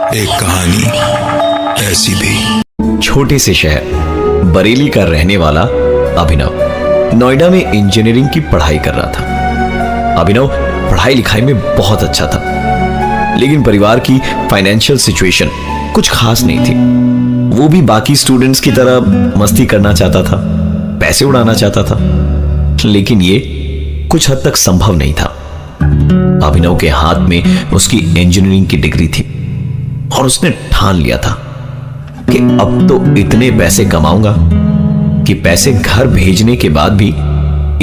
एक कहानी ऐसी भी। छोटे से शहर बरेली का रहने वाला अभिनव नोएडा में इंजीनियरिंग की पढ़ाई कर रहा था। अभिनव पढ़ाई लिखाई में बहुत अच्छा था, लेकिन परिवार की फाइनेंशियल सिचुएशन कुछ खास नहीं थी। वो भी बाकी स्टूडेंट्स की तरह मस्ती करना चाहता था, पैसे उड़ाना चाहता था, लेकिन ये कुछ हद तक संभव नहीं था। अभिनव के हाथ में उसकी इंजीनियरिंग की डिग्री थी और उसने ठान लिया था कि अब तो इतने पैसे कमाऊंगा कि पैसे घर भेजने के बाद भी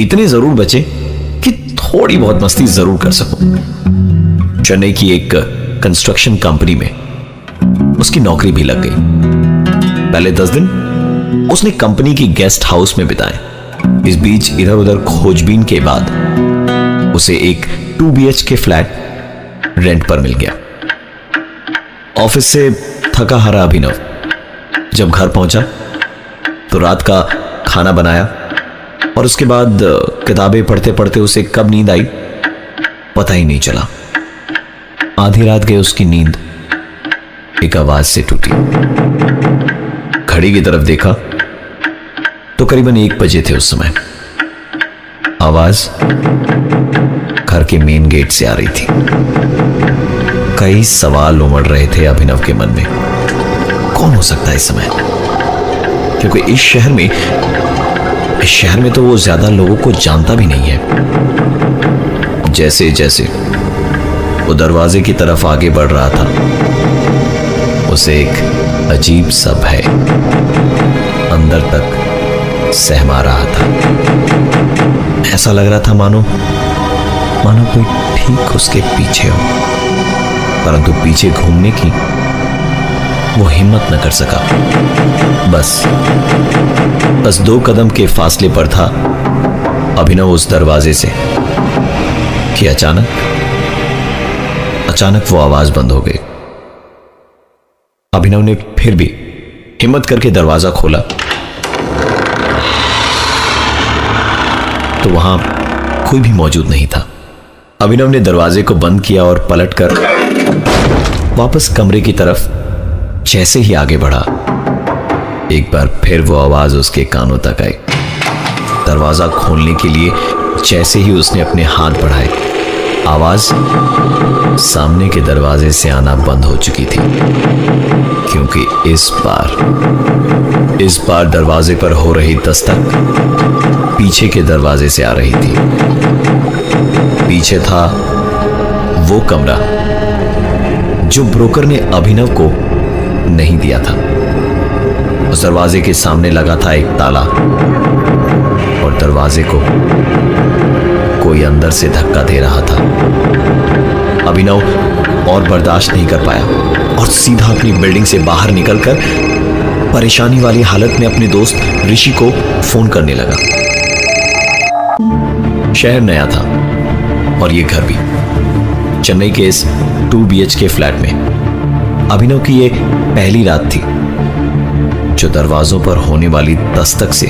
इतने जरूर बचे कि थोड़ी बहुत मस्ती जरूर कर सकूं। चेन्नई की एक कंस्ट्रक्शन कंपनी में उसकी नौकरी भी लग गई। पहले 10 दिन उसने कंपनी की गेस्ट हाउस में बिताए। इस बीच इधर उधर खोजबीन के बाद उसे एक 2 BHK फ्लैट रेंट पर मिल गया। ऑफिस से थका हारा अभिनव जब घर पहुंचा तो रात का खाना बनाया और उसके बाद किताबें पढ़ते पढ़ते उसे कब नींद आई पता ही नहीं चला। आधी रात गई उसकी नींद एक आवाज से टूटी। घड़ी की तरफ देखा तो करीबन 1 बजे थे उस समय। आवाज घर के मेन गेट से आ रही थी। कई सवाल उमड़ रहे थे अभिनव के मन में। कौन हो सकता है इस समय? क्योंकि इस शहर में तो वो ज्यादा लोगों को जानता भी नहीं है। जैसे जैसे वो दरवाजे की तरफ आगे बढ़ रहा था, उसे एक अजीब सा भय अंदर तक सहमा रहा था। ऐसा लग रहा था मानो कोई ठीक उसके पीछे हो, परंतु पीछे घूमने की वो हिम्मत न कर सका। बस 2 कदम के फासले पर था अभिनव उस दरवाजे से कि अचानक वो आवाज बंद हो गई। अभिनव ने फिर भी हिम्मत करके दरवाजा खोला तो वहां कोई भी मौजूद नहीं था। अभिनव ने दरवाजे को बंद किया और पलटकर वापस कमरे की तरफ जैसे ही आगे बढ़ा, एक बार फिर वो आवाज उसके कानों तक आई। दरवाजा खोलने के लिए जैसे ही उसने अपने हाथ बढ़ाए, आवाज सामने के दरवाजे से आना बंद हो चुकी थी, क्योंकि इस बार दरवाजे पर हो रही दस्तक पीछे के दरवाजे से आ रही थी। पीछे था वो कमरा जो ब्रोकर ने अभिनव को नहीं दिया था। उस दरवाजे के सामने लगा था एक ताला और दरवाजे को कोई अंदर से धक्का दे रहा था। अभिनव और बर्दाश्त नहीं कर पाया और सीधा अपनी बिल्डिंग से बाहर निकलकर परेशानी वाली हालत में अपने दोस्त ऋषि को फोन करने लगा। शहर नया था और ये घर भी। चेन्नई के इस 2 BHK फ्लैट में अभिनव की ये पहली रात थी जो दरवाजों पर होने वाली दस्तक से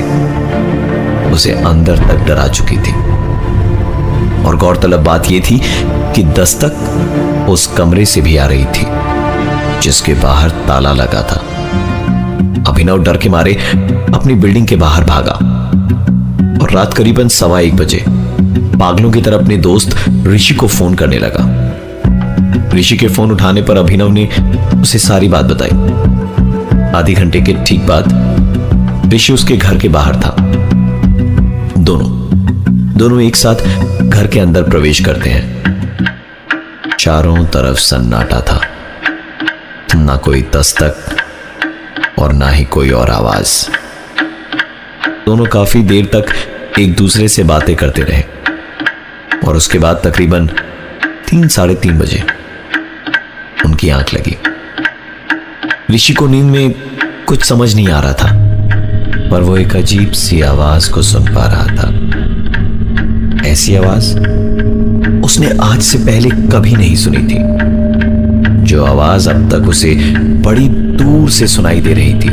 उसे अंदर तक डरा चुकी थी। और गौरतलब बात यह थी कि दस्तक उस कमरे से भी आ रही थी जिसके बाहर ताला लगा था। अभिनव डर के मारे अपनी बिल्डिंग के बाहर भागा और रात करीबन 1:15 बजे पागलों की तरह अपने दोस्त ऋषि को फोन करने लगा। ऋषि के फोन उठाने पर अभिनव ने उसे सारी बात बताई। आधे घंटे के ठीक बाद ऋषि उसके घर के बाहर था। दोनों एक साथ घर के अंदर प्रवेश करते हैं। चारों तरफ सन्नाटा था, ना कोई दस्तक और ना ही कोई और आवाज। दोनों काफी देर तक एक दूसरे से बातें करते रहे और उसके बाद तकरीबन 3-3:30 बजे उनकी आंख लगी। ऋषि को नींद में कुछ समझ नहीं आ रहा था, पर वो एक अजीब सी आवाज को सुन पा रहा था। ऐसी आवाज उसने आज से पहले कभी नहीं सुनी थी। जो आवाज अब तक उसे बड़ी दूर से सुनाई दे रही थी,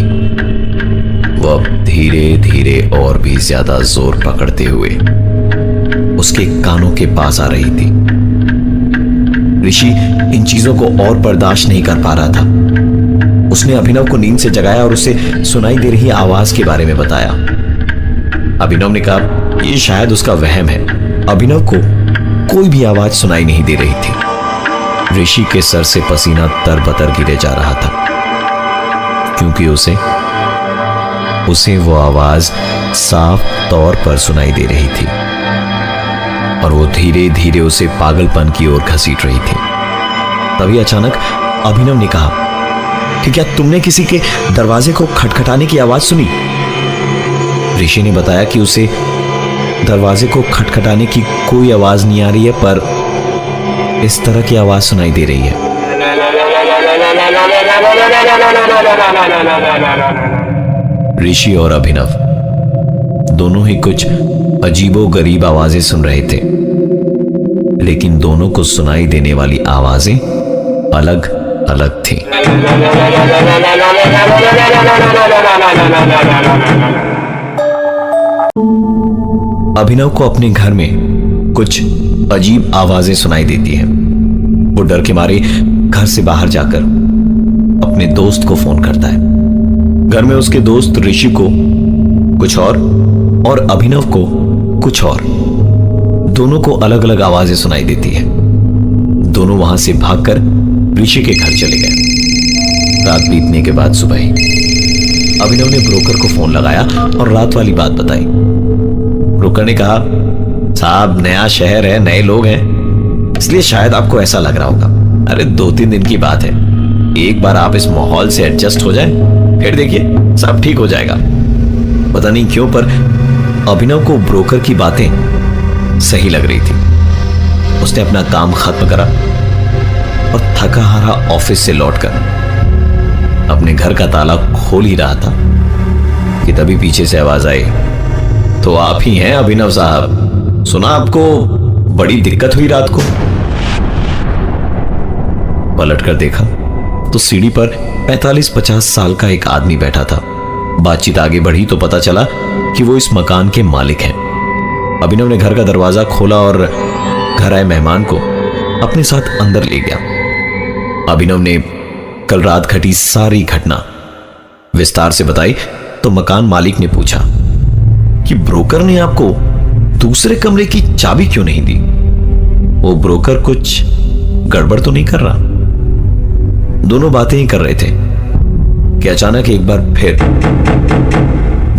वो अब धीरे धीरे और भी ज्यादा जोर पकड़ते हुए उसके कानों के पास आ रही थी। ऋषि इन चीजों को और बर्दाश्त नहीं कर पा रहा था। उसने अभिनव को नींद से जगाया और उसे सुनाई दे रही आवाज के बारे में बताया। अभिनव ने कहा यह शायद उसका वहम है। अभिनव को कोई भी आवाज सुनाई नहीं दे रही थी। ऋषि के सर से पसीना तरबतर गिरे जा रहा था, क्योंकि उसे वो आवाज साफ तौर पर सुनाई दे रही थी और वो धीरे धीरे उसे पागलपन की ओर घसीट रही थी। तभी अचानक अभिनव ने कहा कि क्या तुमने किसी के दरवाजे को खटखटाने की आवाज सुनी? ऋषि ने बताया कि उसे दरवाजे को खटखटाने की कोई आवाज नहीं आ रही है, पर इस तरह की आवाज सुनाई दे रही है। ऋषि और अभिनव दोनों ही कुछ अजीबोगरीब आवाजें सुन रहे थे, लेकिन दोनों को सुनाई देने वाली आवाजें अलग अलग थी। अभिनव को अपने घर में कुछ अजीब आवाजें सुनाई देती हैं। वो डर के मारे घर से बाहर जाकर अपने दोस्त को फोन करता है। घर में उसके दोस्त ऋषि को कुछ और अभिनव को कुछ और, दोनों को अलग अलग आवाजें सुनाई देती है। दोनों वहां से भागकर ऋषि के घर चले गए। रात बीतने के बाद सुबह अभिनव ने ब्रोकर को फोन लगाया और रात वाली बात बताई। ब्रोकर ने कहा साहब नया शहर है, नए लोग हैं, इसलिए शायद आपको ऐसा लग रहा होगा। अरे 2-3 दिन की बात है, एक बार आप इस माहौल से एडजस्ट हो जाए, फिर देखिए सब ठीक हो जाएगा। पता नहीं क्यों पर अभिनव को ब्रोकर की बातें सही लग रही थी। उसने अपना काम खत्म करा और थका हारा ऑफिस से लौटकर अपने घर का ताला खोल ही रहा था कि तभी पीछे से आवाज आई, तो आप ही हैं अभिनव साहब, सुना आपको बड़ी दिक्कत हुई रात को। पलटकर देखा तो सीढ़ी पर 45-50 साल का एक आदमी बैठा था। बातचीत आगे बढ़ी तो पता चला कि वो इस मकान के मालिक हैं। अभिनव ने घर का दरवाजा खोला और घर आए मेहमान को अपने साथ अंदर ले गया। अभिनव ने कल रात घटी सारी घटना विस्तार से बताई तो मकान मालिक ने पूछा कि ब्रोकर ने आपको दूसरे कमरे की चाबी क्यों नहीं दी? वो ब्रोकर कुछ गड़बड़ तो नहीं कर रहा? दोनों बातें ही कर रहे थे कि अचानक एक बार फिर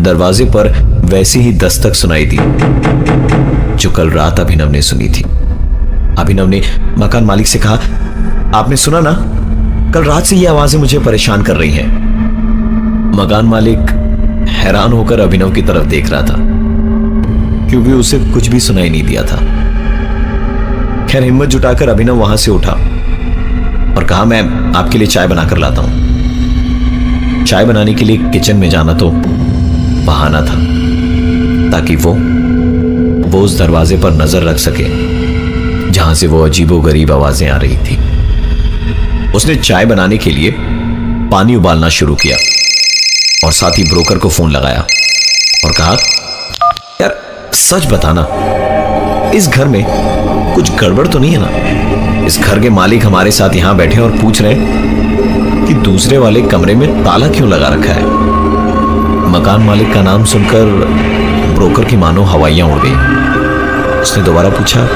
दरवाजे पर वैसी ही दस्तक सुनाई दी जो कल रात अभिनव ने सुनी थी। अभिनव ने मकान मालिक से कहा, आपने सुना ना, कल रात से ये आवाजें मुझे परेशान कर रही हैं। मकान मालिक हैरान होकर अभिनव की तरफ देख रहा था, क्योंकि उसे कुछ भी सुनाई नहीं दिया था। खैर हिम्मत जुटाकर अभिनव वहां से उठा और कहा, मैं आपके लिए चाय बनाकर लाता हूं। चाय बनाने के लिए किचन में जाना तो बहाना था, ताकि वो उस दरवाजे पर नजर रख सके जहां से वो अजीबोगरीब आवाजें आ रही थी। उसने चाय बनाने के लिए पानी उबालना शुरू किया और साथ ही ब्रोकर को फोन लगाया और कहा, यार सच बताना, इस घर में कुछ गड़बड़ तो नहीं है ना? इस घर के मालिक हमारे साथ यहां बैठे और पूछ रहे हैं कि दूसरे वाले कमरे में ताला क्यों लगा रखा है। मकान मालिक का नाम सुनकर ब्रोकर की मानो हवाइयां उड़ गई। उसने दोबारा पूछा,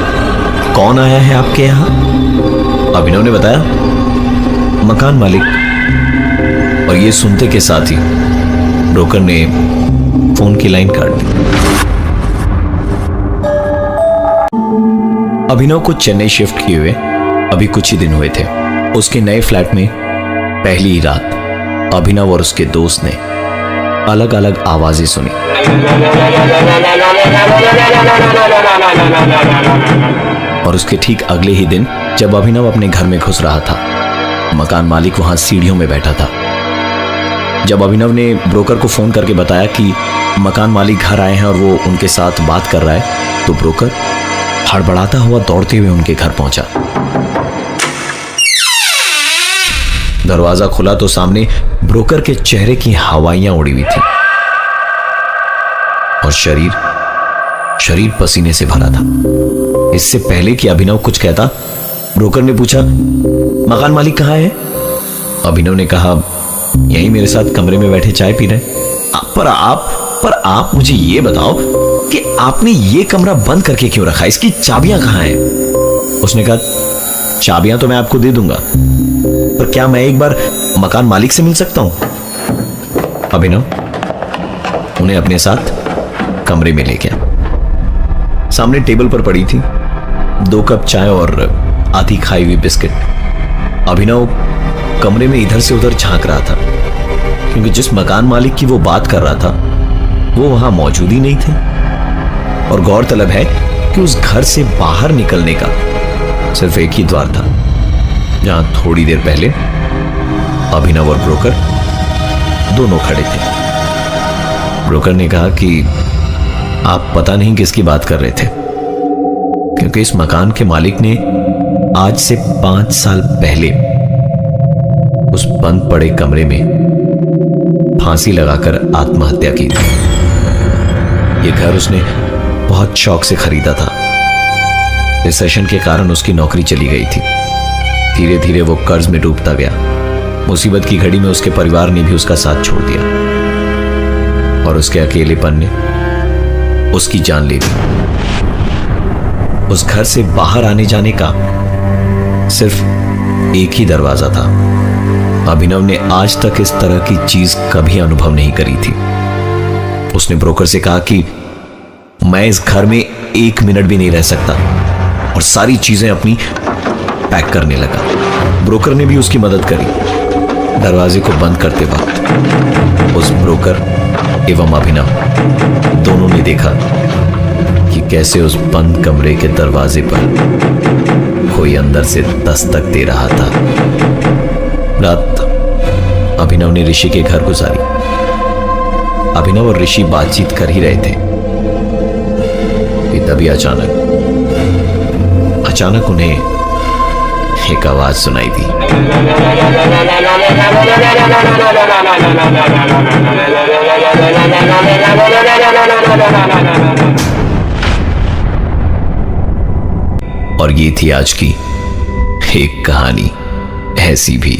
कौन आया है आपके यहां? अभिनव ने बताया, मकान मालिक। और ये सुनते के साथ ही ब्रोकर ने फोन की लाइन काट दी। अभिनव को चेन्नई शिफ्ट किए हुए अभी कुछ ही दिन हुए थे। उसके नए फ्लैट में पहली ही रात अभिनव और उसके दोस्त ने अलग अलग आवाजें सुनी। और उसके ठीक अगले ही दिन जब अभिनव अपने घर में घुस रहा था, मकान मालिक वहां सीढ़ियों में बैठा था। जब अभिनव ने ब्रोकर को फोन करके बताया कि मकान मालिक घर आए हैं और वो उनके साथ बात कर रहा है, तो ब्रोकर हड़बड़ाता हुआ दौड़ते हुए उनके घर पहुंचा। दरवाजा खुला तो सामने ब्रोकर के चेहरे की हवाइयां उड़ी हुई थी और शरीर पसीने से भरा था। इससे पहले कि अभिनव कुछ कहता, ब्रोकर ने पूछा, मकान मालिक कहाँ है? अभिनव ने कहा, यहीं मेरे साथ कमरे में बैठे चाय पी रहे। पर आप मुझे ये बताओ कि आपने ये कमरा बंद करके क्यों रखा? इसकी चाबियां कहाँ हैं? उसने कहा, चाबियां तो मैं आपको दे दूंगा, पर क्या मैं एक बार मकान मालिक से मिल सकता हूं? अभिनव उन्हें अपने साथ कमरे में ले गया। सामने टेबल पर पड़ी थी 2 कप चाय और आधी खाई हुई बिस्किट। अभिनव कमरे में इधर से उधर झांक रहा था, क्योंकि जिस मकान मालिक की वो बात कर रहा था वो वहां मौजूद ही नहीं थे। और गौरतलब है कि उस घर से बाहर निकलने का सिर्फ एक ही द्वार था, जहां थोड़ी देर पहले अभिनव और ब्रोकर दोनों खड़े थे। ब्रोकर ने कहा कि आप पता नहीं किसकी बात कर रहे थे, क्योंकि इस मकान के मालिक ने आज से 5 साल पहले उस बंद पड़े कमरे में फांसी लगाकर आत्महत्या की थी। यह घर उसने बहुत शौक से खरीदा था। रिसेशन के कारण उसकी नौकरी चली गई थी। धीरे धीरे वो कर्ज में डूबता गया। मुसीबत की घड़ी में उसके परिवार ने भी उसका साथ छोड़ दिया और उसके अकेलेपन ने उसकी जान ले ली। उस घर से बाहर आने जाने का सिर्फ एक ही दरवाजा था। अभिनव ने आज तक इस तरह की चीज कभी अनुभव नहीं करी थी। उसने ब्रोकर से कहा कि मैं इस घर में 1 मिनट भी नहीं रह सकता, और सारी चीजें अपनी पैक करने लगा। ब्रोकर ने भी उसकी मदद करी। दरवाजे को बंद करते वक्त उस ब्रोकर एवं अभिनव दोनों ने देखा कि कैसे उस बंद कमरे के दरवाजे पर कोई अंदर से दस्तक दे रहा था। रात अभिनव ने ऋषि के घर गुजारी। अभिनव और ऋषि बातचीत कर ही रहे थे कि तभी अचानक उन्हें एक आवाज सुनाई दी। और ये थी आज की एक कहानी ऐसी भी।